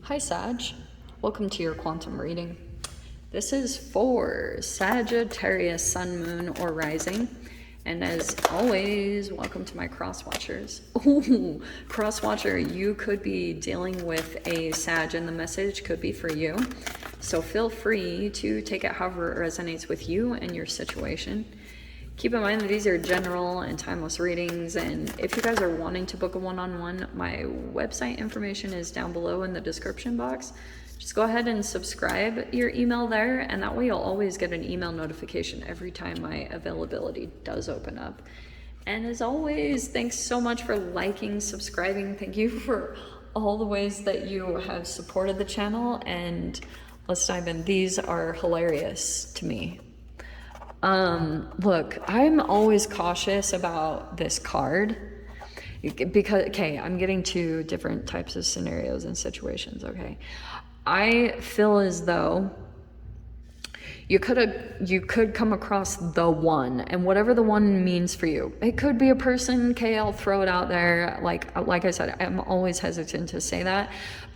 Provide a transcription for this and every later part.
Hi Sag, welcome to your quantum reading. This is for Sagittarius, Sun, Moon, or Rising. And as always, welcome to my cross watchers. Ooh, cross watcher, you could be dealing with a Sag and the message could be for you. So feel free to take it however it resonates with you and your situation. Keep in mind that these are general and timeless readings, and if you guys are wanting to book a one-on-one, my website information is down below in the description box. Just go ahead and subscribe your email there, and that way you'll always get an email notification every time my availability does open up. And as always, thanks so much for liking, subscribing. Thank you for all the ways that you have supported the channel, and let's dive in. These are hilarious to me. Look, I'm always cautious about this card because, okay, I'm getting to different types of scenarios and situations, okay? I feel as though you could come across the one, and whatever the one means for you. It could be a person, okay, I'll throw it out there. Like I said, I'm always hesitant to say that,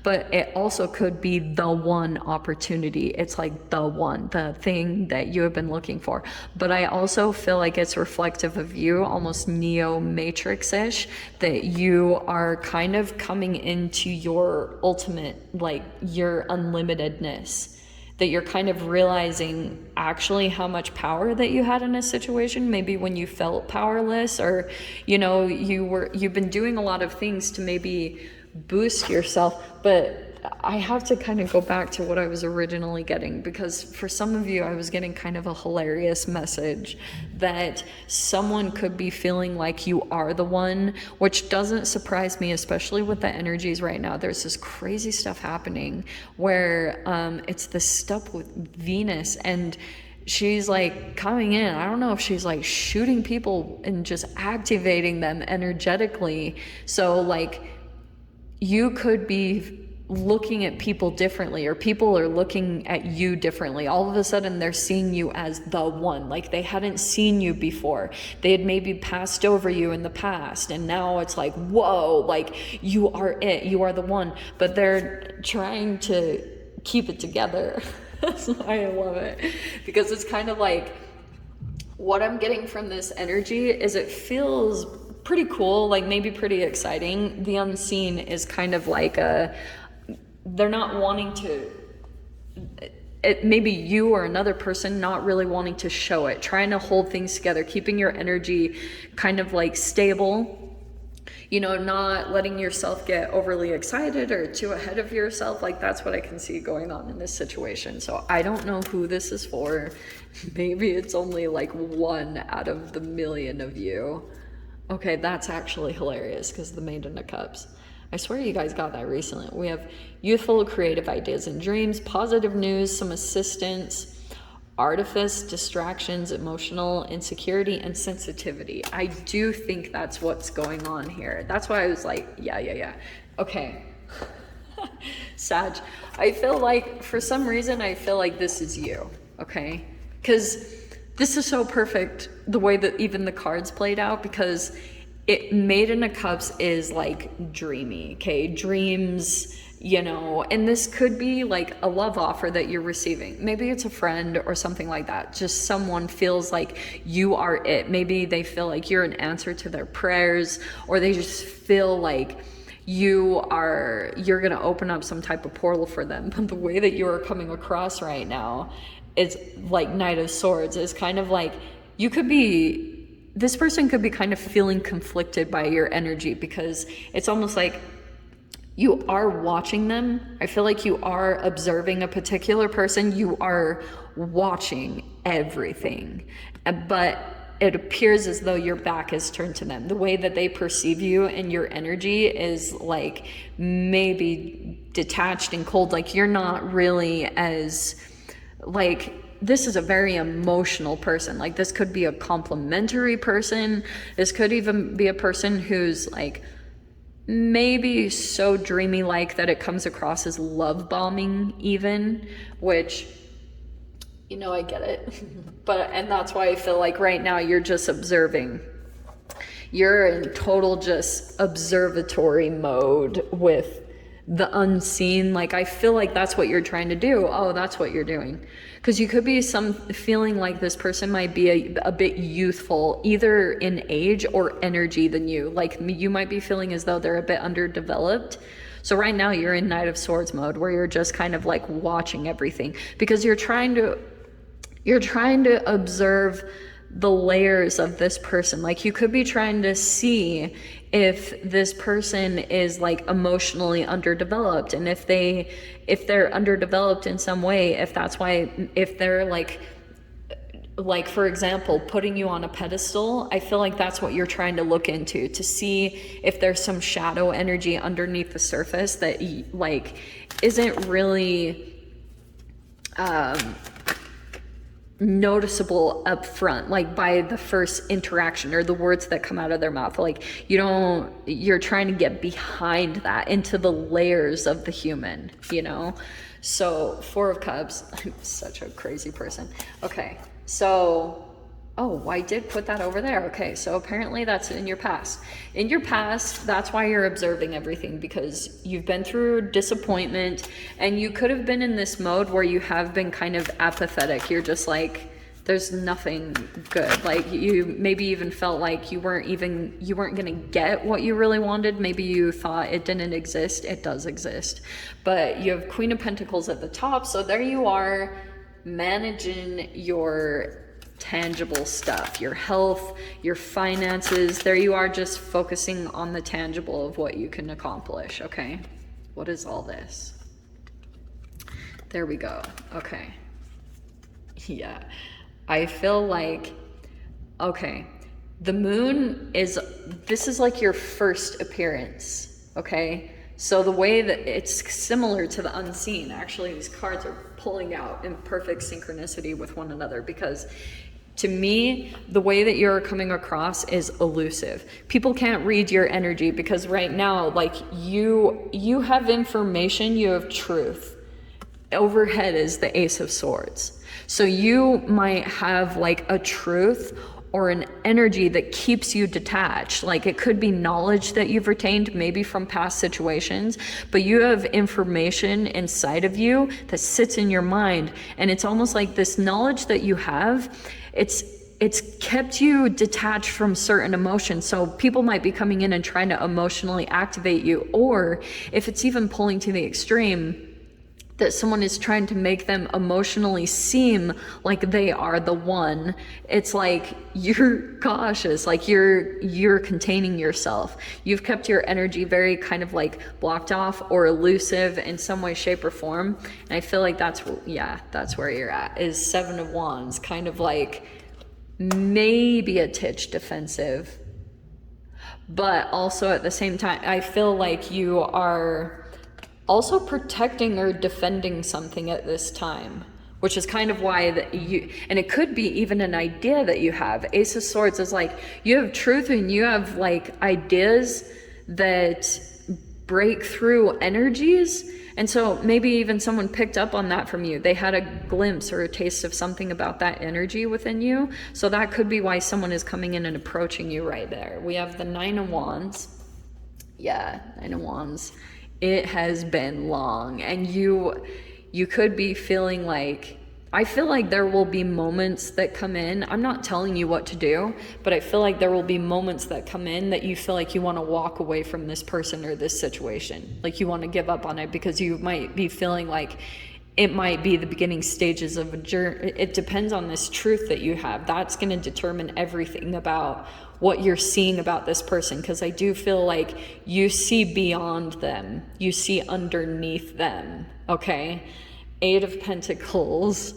but it also could be the one opportunity. It's like the one, the thing that you have been looking for. But I also feel like it's reflective of you, almost Neo Matrix-ish, that you are kind of coming into your ultimate, like your unlimitedness. That you're kind of realizing actually how much power that you had in a situation, maybe when you felt powerless, or you've been doing a lot of things to maybe boost yourself. But I have to kind of go back to what I was originally getting, because for some of you I was getting kind of a hilarious message that someone could be feeling like you are the one, which doesn't surprise me, especially with the energies right now. There's this crazy stuff happening where it's this stuff with Venus, and she's like coming in. I don't know if she's like shooting people and just activating them energetically. So like you could be looking at people differently, or people are looking at you differently. All of a sudden they're seeing you as the one, like they hadn't seen you before. They had maybe passed over you in the past, and now it's like, whoa, like you are it, you are the one. But they're trying to keep it together. That's why I love it, because it's kind of like what I'm getting from this energy is it feels pretty cool, like maybe pretty exciting. The unseen is kind of like they're not wanting to, maybe you or another person not really wanting to show it, trying to hold things together, keeping your energy kind of like stable, not letting yourself get overly excited or too ahead of yourself. Like that's what I can see going on in this situation. So I don't know who this is for. Maybe it's only like 1 out of the million of you. Okay, that's actually hilarious, because the Maiden of Cups. I swear you guys got that recently. We have youthful, creative ideas and dreams, positive news, some assistance, artifice, distractions, emotional insecurity, and sensitivity. I do think that's what's going on here. That's why I was like, yeah. Okay. Sag, I feel like, for some reason, I feel like this is you, okay? Because this is so perfect, the way that even the cards played out, because Maiden of Cups is like dreamy, okay? Dreams, and this could be like a love offer that you're receiving. Maybe it's a friend or something like that. Just someone feels like you are it. Maybe they feel like you're an answer to their prayers, or they just feel like you're gonna open up some type of portal for them. But the way that you are coming across right now, it's like Knight of Swords. Is kind of like this person could be kind of feeling conflicted by your energy, because it's almost like you are watching them. I feel like you are observing a particular person. You are watching everything, but it appears as though your back is turned to them. The way that they perceive you and your energy is like maybe detached and cold. Like you're not really as like, this is a very emotional person. Like this could be a complimentary person. This could even be a person who's like maybe so dreamy like that it comes across as love bombing even, which, I get it. And that's why I feel like right now you're just observing. You're in total just observatory mode with the unseen. Like, I feel like that's what you're trying to do. Oh, that's what you're doing. Because you could be feeling like this person might be a bit youthful, either in age or energy than you. Like, you might be feeling as though they're a bit underdeveloped. So right now you're in Knight of Swords mode, where you're just kind of like watching everything, because you're trying to observe the layers of this person. Like, you could be trying to see if this person is like emotionally underdeveloped, and if they're underdeveloped in some way, if that's why, if they're like for example, putting you on a pedestal. I feel like that's what you're trying to look into, to see if there's some shadow energy underneath the surface that like isn't really noticeable up front, like by the first interaction or the words that come out of their mouth. Like, you're trying to get behind that, into the layers of the human, you know? So 4 of Cups, I'm such a crazy person. Okay, so, oh, I did put that over there. Okay, so apparently that's in your past. In your past, that's why you're observing everything, because you've been through disappointment, and you could have been in this mode where you have been kind of apathetic. You're just like, there's nothing good. Like, you maybe even felt like you weren't gonna get what you really wanted. Maybe you thought it didn't exist. It does exist. But you have Queen of Pentacles at the top, so there you are, managing your tangible stuff, your health, your finances. There you are, just focusing on the tangible of what you can accomplish. Okay, what is all this? There we go. Okay, yeah, I feel like, okay, the moon this is like your first appearance. Okay, so the way that it's similar to the unseen, actually these cards are pulling out in perfect synchronicity with one another, because to me, the way that you're coming across is elusive. People can't read your energy, because right now, like, you have information, you have truth. Overhead is the Ace of Swords. So you might have like a truth or an energy that keeps you detached. Like, it could be knowledge that you've retained, maybe from past situations, but you have information inside of you that sits in your mind. And it's almost like this knowledge that you have, it's kept you detached from certain emotions. So people might be coming in and trying to emotionally activate you, or if it's even pulling to the extreme, that someone is trying to make them emotionally seem like they are the one. It's like you're cautious, like you're containing yourself. You've kept your energy very kind of like blocked off or elusive in some way, shape, or form. And I feel like that's where you're at, is 7 of Wands, kind of like maybe a titch defensive, but also at the same time, I feel like you are also protecting or defending something at this time, which is kind of why and it could be even an idea that you have. Ace of Swords is like, you have truth and you have like ideas that break through energies. And so maybe even someone picked up on that from you. They had a glimpse or a taste of something about that energy within you. So that could be why someone is coming in and approaching you right there. We have the 9 of Wands. Yeah, 9 of Wands. It has been long, and you could be feeling like, I feel like there will be moments that come in. I'm not telling you what to do, but I feel like there will be moments that come in that you feel like you want to walk away from this person or this situation. Like, you want to give up on it, because you might be feeling like it might be the beginning stages of a journey. It depends on this truth that you have. That's going to determine everything about what you're seeing about this person, because I do feel like you see beyond them. You see underneath them, okay? 8 of Pentacles.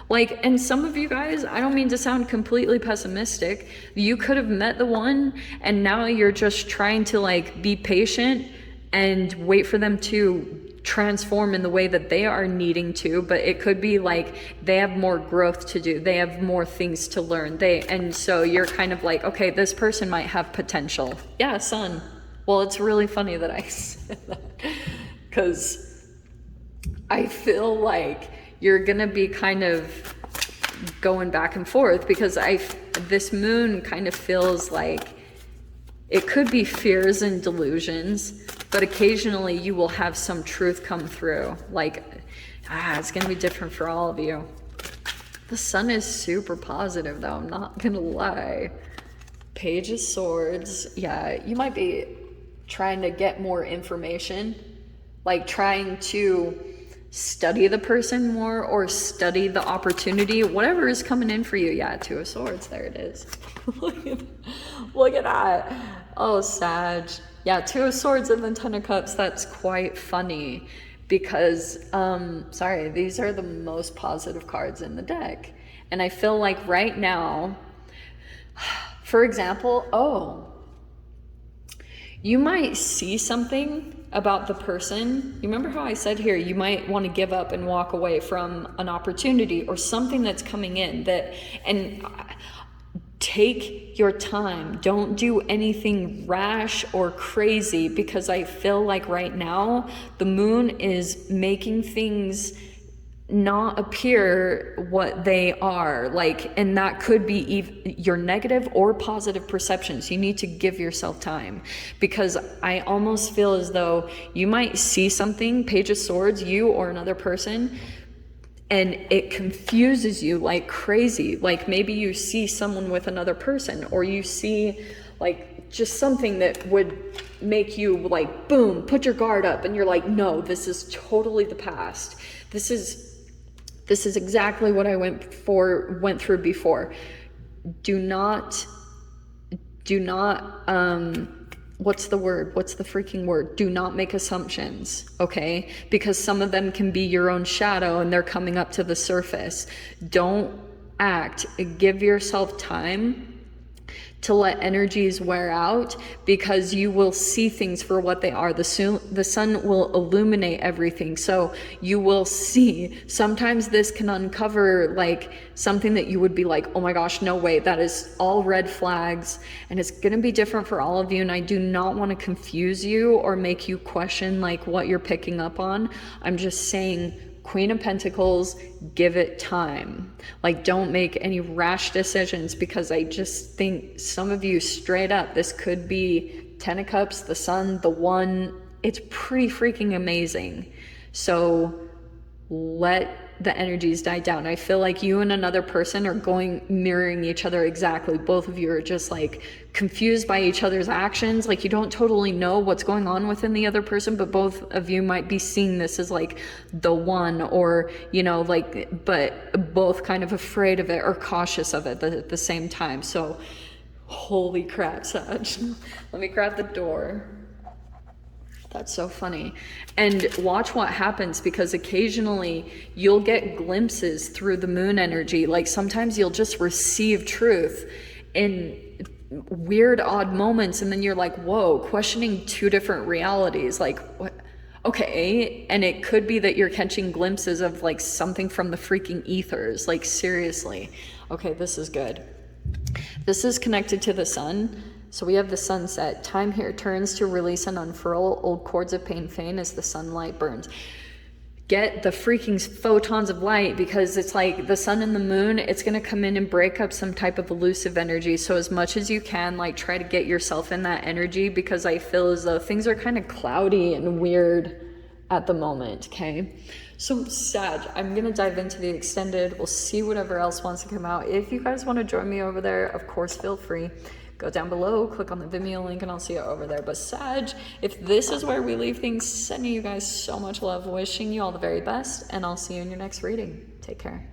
Like, and some of you guys, I don't mean to sound completely pessimistic, you could have met the one, and now you're just trying to like be patient and wait for them to transform in the way that they are needing to. But it could be like they have more growth to do, they have more things to learn, and so you're kind of like, okay, this person might have potential. Yeah, Sun. Well, it's really funny that I said that, because I feel like you're gonna be kind of going back and forth, because this moon kind of feels like it could be fears and delusions, but occasionally you will have some truth come through. Like, it's gonna be different for all of you. The sun is super positive though, I'm not gonna lie. Page of Swords, yeah, you might be trying to get more information, like trying to study the person more or study the opportunity, whatever is coming in for you. Yeah, Two of Swords, there it is. Look at that. Oh, Sag. Yeah, Two of Swords and then Ten of Cups, that's quite funny because, sorry, these are the most positive cards in the deck. And I feel like right now, for example, you might see something about the person. You remember how I said here, you might want to give up and walk away from an opportunity or something that's coming in and take your time. Don't do anything rash or crazy, because I feel like right now the moon is making things not appear what they are, like, and that could be your negative or positive perceptions. You need to give yourself time, because I almost feel as though you might see something, Page of Swords, you or another person, and it confuses you like crazy. Like maybe you see someone with another person, or you see like just something that would make you like, boom, put your guard up, and you're like, no, this is totally the past. This is exactly what I went through before. Do not, what's the word? What's the freaking word? Do not make assumptions, okay? Because some of them can be your own shadow and they're coming up to the surface. Don't act. Give yourself time to let energies wear out, because you will see things for what they are. The sun will illuminate everything, so you will see. Sometimes this can uncover like something that you would be like, oh my gosh, no way, that is all red flags, and it's gonna be different for all of you. And I do not want to confuse you or make you question like what you're picking up on. I'm just saying, Queen of Pentacles, give it time. Like, don't make any rash decisions, because I just think some of you straight up, this could be Ten of Cups, the Sun, the One. It's pretty freaking amazing. So let the energies die down. I feel like you and another person are mirroring each other exactly. Both of you are just like confused by each other's actions. Like you don't totally know what's going on within the other person, but both of you might be seeing this as like the one, or, you know, like, but both kind of afraid of it or cautious of it at the same time. So holy crap, Sag. Let me grab the door. That's so funny. And watch what happens, because occasionally you'll get glimpses through the moon energy. Like sometimes you'll just receive truth in weird, odd moments, and then you're like, whoa, questioning two different realities. Like, what? Okay. And it could be that you're catching glimpses of like something from the freaking ethers. Like seriously. Okay, this is good. This is connected to the sun. So we have the sunset. Time here turns to release and unfurl old cords of pain feign as the sunlight burns. Get the freaking photons of light, because it's like the sun and the moon, it's going to come in and break up some type of elusive energy. So as much as you can, like try to get yourself in that energy, because I feel as though things are kind of cloudy and weird at the moment, okay? So Sag, I'm going to dive into the extended. We'll see whatever else wants to come out. If you guys want to join me over there, of course, feel free. Go down below, click on the Vimeo link, and I'll see you over there. But Sag, if this is where we leave things, sending you guys so much love, wishing you all the very best, and I'll see you in your next reading. Take care.